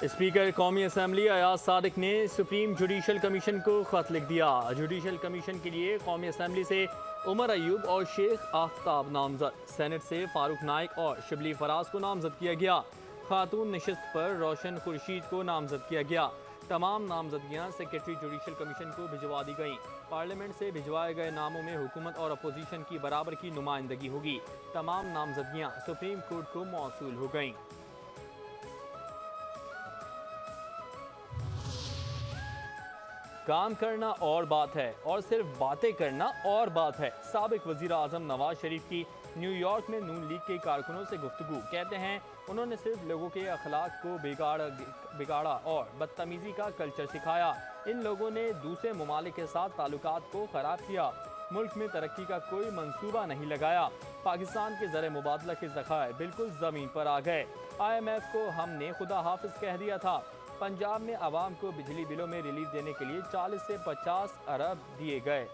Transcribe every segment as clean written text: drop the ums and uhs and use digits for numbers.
Speaker कौमी assembly Ayaz Sadiq ने supreme judicial commission को खत लिख दिया। जुडिशल कमीशन के लिए कौमी असम्बली से उमर अयूब और शेख आफ्ताब नामजद, सेनेट से फारूक नाइक और शिबली फराज को नामजद किया गया। खातून नशिस्त पर रोशन खुर्शीद को नामजद किया गया। तमाम नामजदगियाँ सेक्रेटरी जुडिशल कमीशन को भिजवा दी गईं। पार्लियामेंट से भिजवाए गए नामों में हुकूमत और अपोजिशन की बराबर की नुमाइंदगी होगी। तमाम नामजदगियाँ सुप्रीम कोर्ट को मौसूल हो गईं। काम करना और बात है और सिर्फ बातें करना और बात है। साबिक वजीर आजम नवाज शरीफ की न्यूयॉर्क में नून लीग के कारकुनों से गुफ्तगू। कहते हैं उन्होंने सिर्फ लोगों के अखलाक को बिगाड़ा और बदतमीजी का कल्चर सिखाया। इन लोगों ने दूसरे ममालिक के साथ ताल्लुकात को खराब किया। मुल्क में तरक्की का कोई मंसूबा नहीं लगाया। पाकिस्तान के ज़र मुबादला के ज़खायर बिल्कुल ज़मीन पर आ गए। IMF को हमने खुदा हाफिज कह दिया था। पंजाब में आवाम को बिजली बिलों में रिलीफ देने के लिए 40 से 50 अरब दिए गए।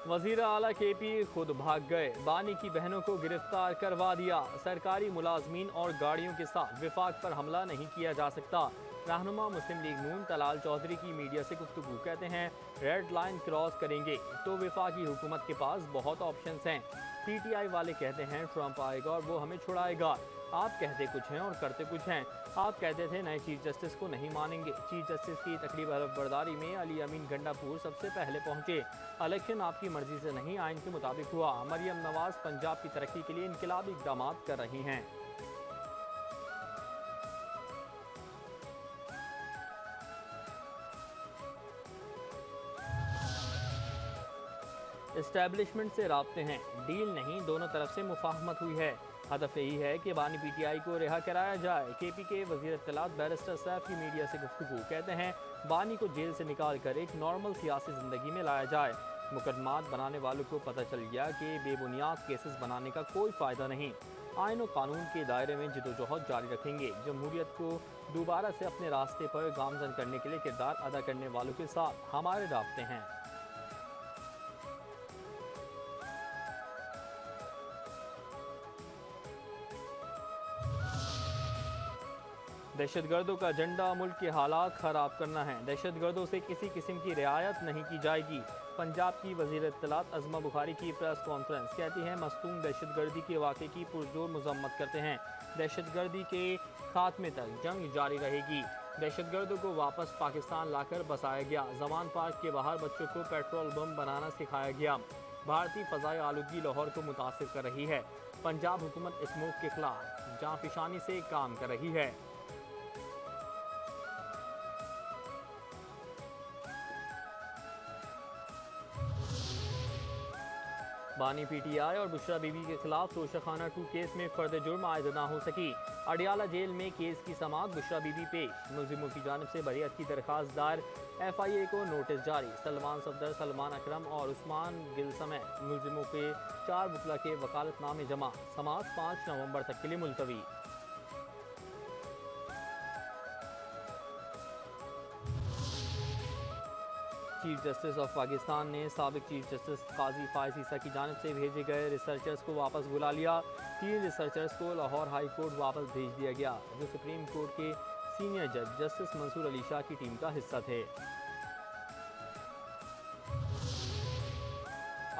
वजीर आला KP खुद भाग गए। बानी की बहनों को गिरफ्तार करवा दिया। सरकारी मुलाजमीन और गाड़ियों के साथ विफाक पर हमला नहीं किया जा सकता। रहनुमा मुस्लिम लीग नून तलाल चौधरी की मीडिया से गुफ्तगू। कहते हैं रेड लाइन क्रॉस करेंगे तो विफाकी हुकूमत के पास बहुत ऑप्शंस हैं। PTI वाले कहते हैं ट्रंप आएगा और वो हमें छुड़ाएगा। आप कहते कुछ हैं और करते कुछ हैं। आप कहते थे नए चीफ जस्टिस को नहीं मानेंगे। चीफ जस्टिस की तकरीब हलफबरदारी में अली अमीन गंडापुर सबसे पहले पहुंचे। इलेक्शन आपकी मर्जी से नहीं, आइन के मुताबिक हुआ। मरियम नवाज पंजाब की तरक्की के लिए इनकलाबी इक़दाम कर रही हैं। इस्टेब्लिशमेंट से राब्ते हैं, डील नहीं, दोनों तरफ से मुफाहमत हुई है। हदफ यही है कि बानी PTI को रिहा कराया जाए। KP के वज़ीर इत्तलात बैरिस्टर सैफ की मीडिया से गुफ्तगू। कहते हैं बानी को जेल से निकाल कर एक नॉर्मल सियासी ज़िंदगी में लाया जाए। मुकदमात बनाने वालों को पता चल गया कि बेबुनियाद केसेस बनाने का कोई फ़ायदा नहीं। आइन और कानून के दायरे में जदोजहद जारी रखेंगे। जमहूरियत को दोबारा से अपने रास्ते पर गामजन करने के लिए किरदार अदा करने वालों के साथ हमारे राब्ते हैं। दहशतगर्दों का एजेंडा मुल्क के हालात ख़राब करना है। दहशतगर्दों से किसी किस्म की रियायत नहीं की जाएगी। पंजाब की वज़ीर इत्तलात अज़मा बुखारी की प्रेस कॉन्फ्रेंस। कहती हैं मस्तूम दहशतगर्दी के वाक़े की पुरजोर मज़म्मत करते हैं। दहशतगर्दी के खात्मे तक जंग जारी रहेगी। दहशतगर्दों को वापस पाकिस्तान लाकर बसाया गया। जमान पार्क के बाहर बच्चों को पेट्रोल बम बनाना सिखाया गया। भारतीय फ़ज़ाई आलूगी लाहौर को मुतासिर कर रही है। पंजाब हुकूमत स्मोक के खिलाफ जांफिशानी से काम कर रही है। बानी PTI और बुशरा बीबी के खिलाफ तोशाखाना 2 केस में फर्द जुर्म आयद ना हो सकी। अडियाला जेल में केस की समाअत बुशरा बीबी पेश। मुलजिमों की जानिब से बरीअत की दरखास्त दायर। FIA को नोटिस जारी। सलमान सफदर, सलमान अकरम और उस्मान गिल समेत मुलजिमों के 4 वकला के वकालतनामे जमा। समाअत 5 नवंबर तक के लिए मुलतवी। चीफ जस्टिस ऑफ पाकिस्तान ने साबिक चीफ जस्टिस काजी फायज ईसा की जानिब से भेजे गए रिसर्चर्स को वापस बुला लिया। 3 रिसर्चर्स को लाहौर हाई कोर्ट वापस भेज दिया गया, जो सुप्रीम कोर्ट के सीनियर जज जस्टिस मंसूर अली शाह की टीम का हिस्सा थे।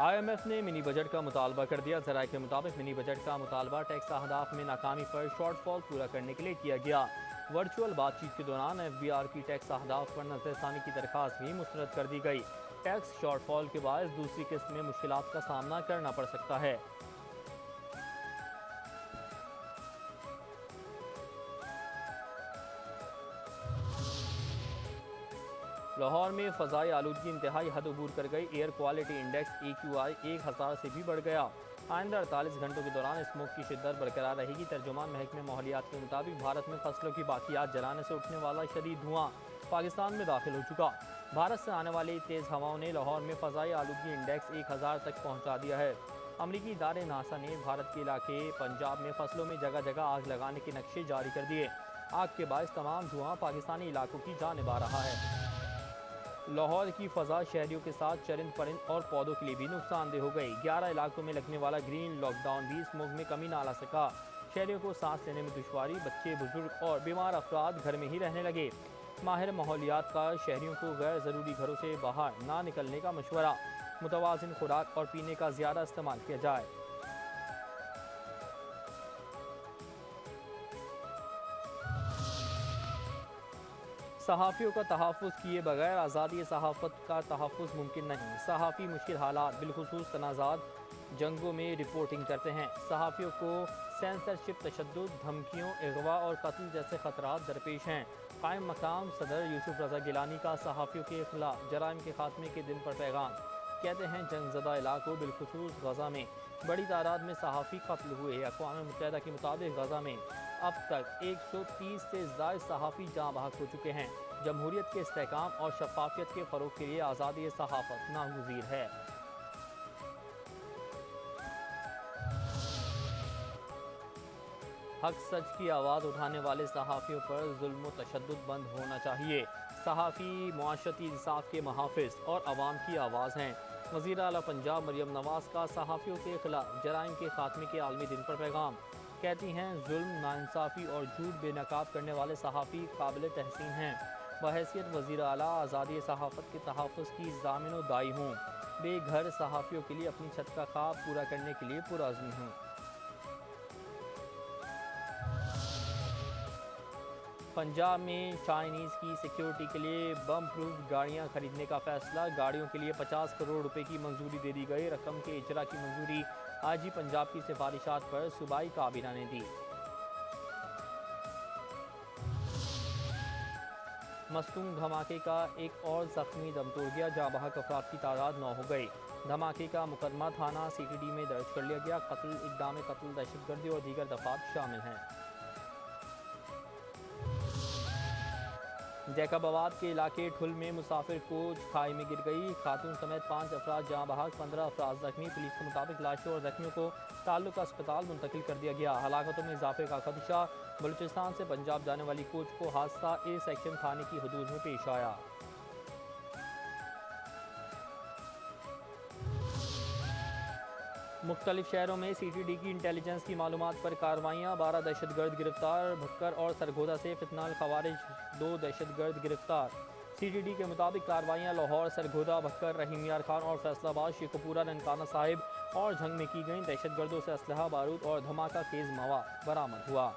IMF ने मिनी बजट का मुतालबा कर दिया। ज़राए के मुताबिक मिनी बजट का मुतालबा टैक्स अहदाफ में नाकामी पर शॉर्टफॉल पूरा करने के लिए किया गया। वर्चुअल बातचीत के दौरान FBR की टैक्स अहदाफ पर नज़रसानी की दरख्वास्त भी मुस्तरद कर दी गई। टैक्स शॉर्टफॉल के बायस दूसरी किस्त में मुश्किलात का सामना करना पड़ सकता है। लाहौर में फ़ज़ाई आलूदगी इंतहाई हद अबूर कर गई। एयर क्वालिटी इंडेक्स AQI 1000 से भी बढ़ गया। आइंदा 48 घंटों के दौरान स्मोक की शिद्दत बरकरार रहेगी। तर्जुमान महकमे माहौलियात के मुताबिक भारत में फसलों की बाकियात जलाने से उठने वाला शदीद धुआं पाकिस्तान में दाखिल हो चुका। भारत से आने वाली तेज़ हवाओं ने लाहौर में फ़ज़ाई आलूदगी इंडेक्स 1000 तक पहुँचा दिया है। अमरीकी इदारे नासा ने भारत के इलाके पंजाब में फसलों में जगह जगह आग लगाने के नक्शे जारी कर दिए। आग के बायस तमाम धुआं पाकिस्तानी इलाकों की जानिब आ रहा है। लाहौर की फ़ज़ा शहरियों के साथ चरिंद परिंद और पौधों के लिए भी नुकसानदेह हो गई। 11 इलाकों में लगने वाला ग्रीन लॉकडाउन भी स्मोक में कमी ना ला सका। शहरियों को सांस लेने में दुश्वारी, बच्चे, बुजुर्ग और बीमार अफराद घर में ही रहने लगे। माहिर माहौलियात का शहरियों को गैर ज़रूरी घरों से बाहर ना निकलने का मशवरा। मुतवाज़िन खुराक और पीने का ज़्यादा इस्तेमाल किया जाए। सहाफ़ियों का तहफ़्फ़ुज़ किए बगैर आज़ादी सहाफ़त का तहफ़्फ़ुज़ मुमकिन नहीं। सहाफ़ी मुश्किल हालात बिलखुसूस तनाज़ात जंगों में रिपोर्टिंग करते हैं। सहाफ़ियों को सेंसरशिप, तशद्दुद, धमकियों, अगवा और कत्ल जैसे ख़तरात दरपेश हैं। कायम मकाम सदर यूसुफ रज़ा गिलानी का सहाफ़ियों के खिलाफ जराइम के खात्मे के दिन पर पैगाम। कहते हैं जंगज़दा इलाकों बिलखुसूस गज़ा में बड़ी तादाद में सहाफ़ी कत्ल हुए। अक़वाम मुत्तहिदा के मुताबिक गज़ा में अब तक 130 से ज़ायद सहाफ़ी जाँ बहक हो चुके हैं। जमहूरियत के इस्तेहकाम और शफ़ाफ़ियत के फ़रोग़ के लिए आज़ादी सहाफ़त नागुज़ीर है। हक सच की आवाज़ उठाने वाले सहाफ़ियों पर जुल्म व तशद्दुद बंद होना चाहिए। सहाफ़ी मुआशरती इंसाफ के मुहाफ़िज़ और अवाम की आवाज़ हैं। वज़ीर आला पंजाब मरियम नवाज़ का सहाफ़ियों के खिलाफ जराइम के खात्मे के आलमी दिन पर पैगाम। कहती हैं जुल्म, नाइंसाफ़ी और झूठ बेनकाब करने वाले सहाफ़ी काबिल तहसीन हैं। बहैसियत वज़ीर आला आज़ादी सहाफ़त के तहफ़्फ़ुज़ की ज़ामिन व दाई हूँ। बेघर सहाफ़ियों के लिए अपनी छत का ख्वाब पूरा करने के लिए पुरअज़्म हूँ। पंजाब में चाइनीज़ की सिक्योरिटी के लिए बम प्रूफ गाड़ियां खरीदने का फैसला। गाड़ियों के लिए 50 करोड़ रुपए की मंजूरी दे दी गई। रकम के इजरा की मंजूरी आईजी पंजाब की सिफारिशात पर सूबाई काबीना ने दी। मस्तूम धमाके का एक और जख्मी दम तोड़ गया। जाँ बहक अफराद की तादाद 9 हो गई। धमाके का मुकदमा थाना CTD में दर्ज कर लिया गया। कत्ल, इक़दाम कत्ल, दहशतगर्दी और दीगर दफात शामिल हैं। जैकबाबाद के इलाके ठुल में मुसाफिर कोच खाई में गिर गई। खातून समेत 5 अफराद जाँ बहक, 15 अफराद जख्मी। पुलिस के मुताबिक लाशों और जख्मियों को ताल्लुका अस्पताल मुंतकिल कर दिया गया। हलाकतों में इजाफे का खदशा। बलूचिस्तान से पंजाब जाने वाली कोच को हादसा A सेक्शन थाने की हदूद में पेश आया। मुख्तलिफ शहरों में CTD की इंटेलिजेंस की मालूमात पर कार्रवाइयाँ। 12 दहशतगर्द गिरफ्तार। भक्कर और सरगोदा से फितनाल खवारिज 2 दहशतगर्द गिरफ्तार। CTD के मुताबिक कार्रवाइयाँ लाहौर, सरगोदा, भक्कर, रहीम यार खान और फैसलाबाद, शेखुपुरा, ननकाना साहिब और झंग में की गई। दहशतगर्दों से असलहा, बारूद और धमाका खेज मवाद बरामद हुआ।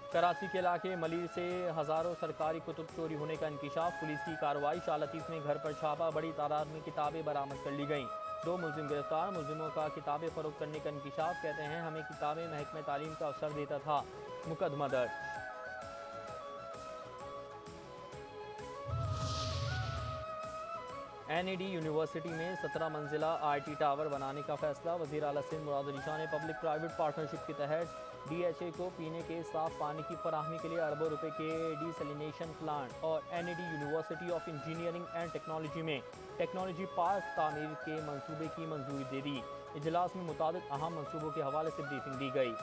कराची के इलाके मलिर से हज़ारों सरकारी कुतुब चोरी होने का इंकिशाफ। पुलिस की कार्रवाई। शाह लतीफ़ में घर पर छापा। बड़ी तादाद में किताबें बरामद कर ली गईं। 2 मुलजिम गिरफ्तार। मुलजिमों का किताबें फ़रोख्त करने का इंकिशाफ। कहते हैं हमें किताबें महकमा तालीम का अफसर देता था। मुकदमा दर्ज। NAD यूनिवर्सिटी में 17 मंजिला IT टावर बनाने का फैसला। वज़ीर आला सिंध मुराद अली शाह ने पब्लिक प्राइवेट पार्टनरशिप के तहत DHA को पीने के साफ पानी की फराहमी के लिए अरबों रुपए के डिसलिनेशन प्लांट और NAD university of engineering and technology में टेक्नोलॉजी पार्क तामीर के मंसूबे की मंजूरी दे दी। इजलास में मुताबिक अहम मंसूबों के हवाले से ब्रीफिंग दी गई।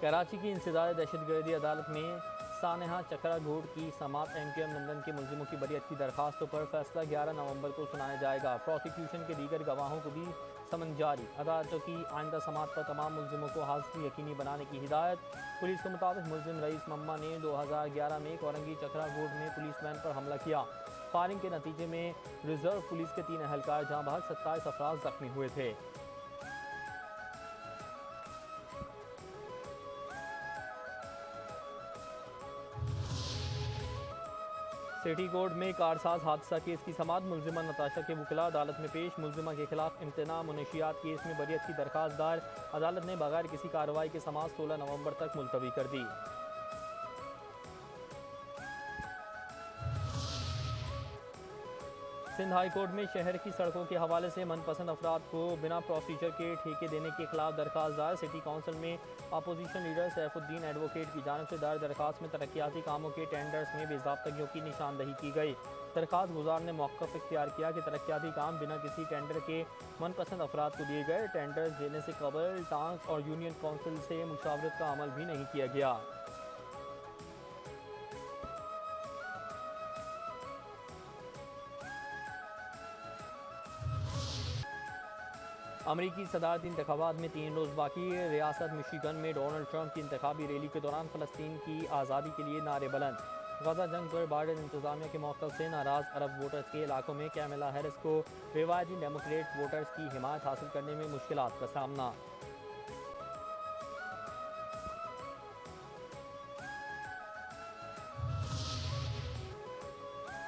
कराची की इंसदाद दहशतगर्दी अदालत में सानहा चक्रा घोट की समात MKM लंदन के मुलजिमों की बरियत की दरखास्तों पर फैसला 11 नवंबर को सुनाया जाएगा। प्रोसिक्यूशन के दीगर गवाहों को भी समन जारी। अदालतों की आइंदा समात पर तमाम मुलजिमों को हाजिरी यकीनी बनाने की हिदायत। पुलिस के मुताबिक मुलजिम रईस मम्मा ने 2011 में कोरंगी चक्रा घोट में पुलिस वैन पर हमला किया। फायरिंग के नतीजे में रिजर्व पुलिस के 3 एहलकार जाँ बहक, 27 अफराद जख्मी हुए थे। सिटी कोर्ट में कारसाज हादसा केस की समात। मुलजिमा नताशा के वकील अदालत में पेश। मुलजिमा के खिलाफ इम्तना मुनशियात केस में बरियत की दरखास्त दायर। अदालत ने बगैर किसी कार्रवाई के समात 16 नवंबर तक मुलतवी कर दी। सिंध हाई कोर्ट में शहर की सड़कों के हवाले से मनपसंद अफराद को बिना प्रोसीजर के ठेके देने के खिलाफ दरखास्त दायर। सिटी काउंसिल में अपोजिशन लीडर सैफुद्दीन एडवोकेट की जानिब से दायर दरखास्त में तरक्याती कामों के टेंडर्स में बेज़ाब्तगियों की निशानदही की गई। दरखास्त गुजार ने मौक़िफ़ इख्तियार किया कि तरक्याती काम बिना किसी टेंडर के मनपसंद अफराद को दिए गए। टेंडर्स देने से कबल टांग और यूनियन काउंसिल से मुशावरत का अमल भी नहीं किया गया। अमरीकी सदारती इंतखाबात में 3 रोज़ बाकी। रियासत मिशिगन में डोनाल्ड ट्रंप की इंतखाबी रैली के दौरान फ़लस्तीन की आज़ादी के लिए नारे बुलंद। गजा जंग पर बाइडेन इंतजामिया के मौक़िफ़ से नाराज़ अरब वोटर्स के इलाकों में कैमला हैरिस को रिवायती डेमोक्रेट वोटर्स की हिमायत हासिल करने में मुश्किलात का सामना।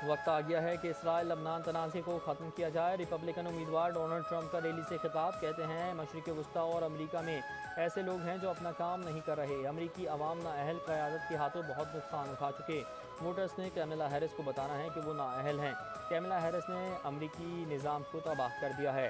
वक्त आ गया है कि इसराइल लबनान तनाज़े को ख़त्म किया जाए। रिपब्लिकन उम्मीदवार डोनाल्ड ट्रंप का रैली से खिताब। कहते हैं मशरिक़ वस्ता और अमरीका में ऐसे लोग हैं जो अपना काम नहीं कर रहे। अमरीकी अवाम नाअहल क़यादत के हाथों बहुत नुकसान उठा चुके। वोटर्स ने कैमला हैरिस को बताना है कि वो नाअहल हैं। कैमला हैरिस ने अमरीकी निज़ाम को तबाह कर दिया है।